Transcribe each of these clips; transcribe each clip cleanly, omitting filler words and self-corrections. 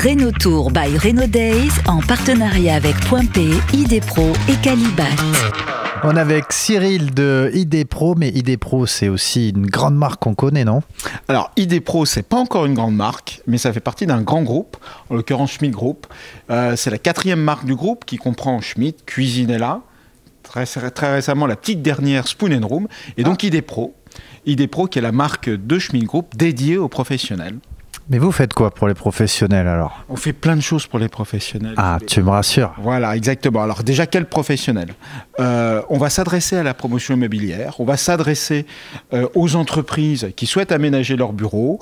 Renault Tour by Renault Days en partenariat avec Point P, ID Pro et Calibat. On est avec Cyril de ID Pro, mais ID Pro c'est aussi une grande marque qu'on connaît, non? Alors ID Pro c'est pas encore une grande marque, mais ça fait partie d'un grand groupe, en l'occurrence Schmitt Group. C'est la 4e marque du groupe qui comprend Schmitt, Cuisinella, très récemment la petite dernière Spoon & Room, et donc ID Pro qui est la marque de Schmitt Group dédiée aux professionnels. Mais vous faites quoi pour les professionnels alors? On fait plein de choses pour les professionnels. Ah, tu me rassures. Voilà, exactement. Alors déjà, quel professionnel? On va s'adresser à la promotion immobilière, on va s'adresser aux entreprises qui souhaitent aménager leurs bureaux,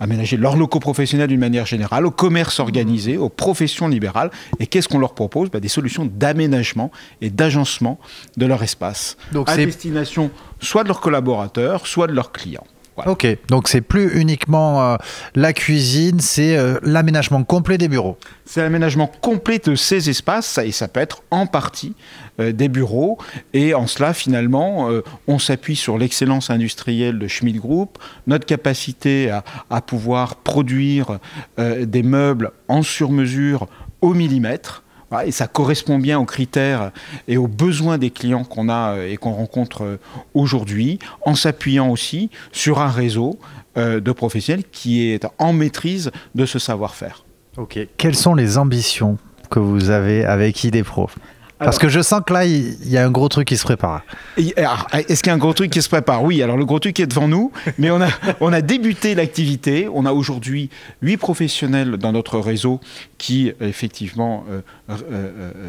aménager leurs locaux professionnels d'une manière générale, au commerce organisé, aux professions libérales. Et qu'est-ce qu'on leur propose? Des solutions d'aménagement et d'agencement de leur espace, donc à destination soit de leurs collaborateurs, soit de leurs clients. Voilà. Ok, donc c'est plus uniquement la cuisine, c'est l'aménagement complet des bureaux. C'est l'aménagement complet de ces espaces, et ça peut être en partie des bureaux. Et en cela, finalement, on s'appuie sur l'excellence industrielle de Schmitt Group, notre capacité à pouvoir produire des meubles en sur-mesure au millimètre. Et ça correspond bien aux critères et aux besoins des clients qu'on a et qu'on rencontre aujourd'hui, en s'appuyant aussi sur un réseau de professionnels qui est en maîtrise de ce savoir-faire. Ok. Quelles sont les ambitions que vous avez avec ID Pro? Parce que je sens que là, il y a un gros truc qui se prépare. Est-ce qu'il y a un gros truc qui se prépare? Oui, alors le gros truc est devant nous, mais on a débuté l'activité. On a aujourd'hui 8 professionnels dans notre réseau qui, effectivement,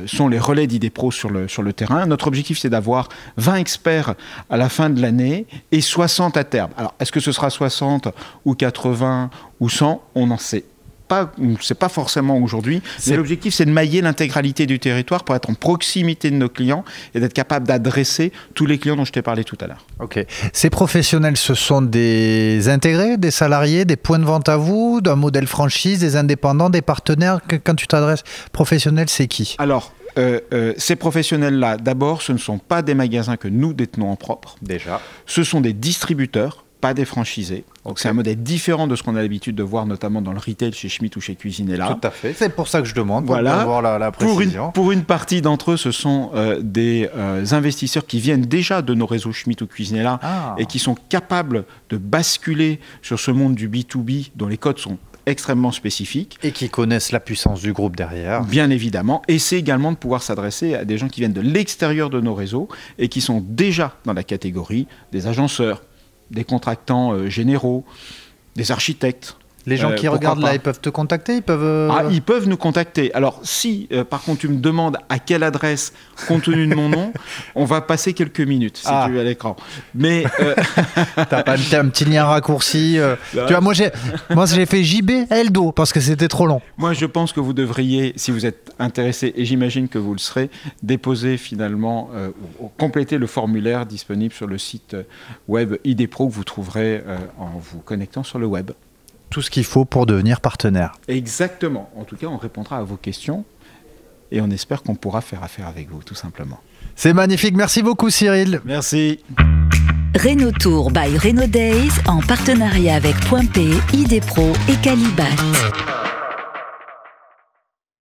sont les relais d'ID Pro sur le terrain. Notre objectif, c'est d'avoir 20 experts à la fin de l'année et 60 à terme. Alors, est-ce que ce sera 60 ou 80 ou 100? On n'en sait c'est pas forcément aujourd'hui, mais l'objectif c'est de mailler l'intégralité du territoire pour être en proximité de nos clients et d'être capable d'adresser tous les clients dont je t'ai parlé tout à l'heure. Ok. Ces professionnels, ce sont des intégrés, des salariés, des points de vente à vous, d'un modèle franchise, des indépendants, des partenaires? Quand tu t'adresses professionnel, c'est qui? Alors, ces professionnels-là, d'abord, ce ne sont pas des magasins que nous détenons en propre. Déjà. Ce sont des distributeurs, pas des franchisés. Donc c'est un modèle différent de ce qu'on a l'habitude de voir notamment dans le retail chez Schmitt ou chez Cuisinella. Tout à fait, c'est pour ça que je demande, voilà. Pour avoir la précision. Pour une partie d'entre eux, ce sont des investisseurs qui viennent déjà de nos réseaux Schmitt ou Cuisinella et qui sont capables de basculer sur ce monde du B2B dont les codes sont extrêmement spécifiques. Et qui connaissent la puissance du groupe derrière. Bien évidemment. Et c'est également de pouvoir s'adresser à des gens qui viennent de l'extérieur de nos réseaux et qui sont déjà dans la catégorie des agenceurs, des contractants généraux, des architectes. Les gens qui regardent là, ils peuvent te contacter? Ils peuvent nous contacter. Alors si, par contre, tu me demandes à quelle adresse, compte tenu de mon nom, on va passer quelques minutes, si tu veux, à l'écran. Mais... T'as pas un petit lien raccourci tu vois, moi, j'ai fait JB Eldo, parce que c'était trop long. Moi, je pense que vous devriez, si vous êtes intéressé, et j'imagine que vous le serez, déposer finalement, compléter le formulaire disponible sur le site web ID Pro que vous trouverez en vous connectant sur le web. Tout ce qu'il faut pour devenir partenaire. Exactement. En tout cas, on répondra à vos questions et on espère qu'on pourra faire affaire avec vous, tout simplement. C'est magnifique. Merci beaucoup, Cyril. Merci. Renault Tour by Renault Days en partenariat avec Point P, ID Pro et Calibat.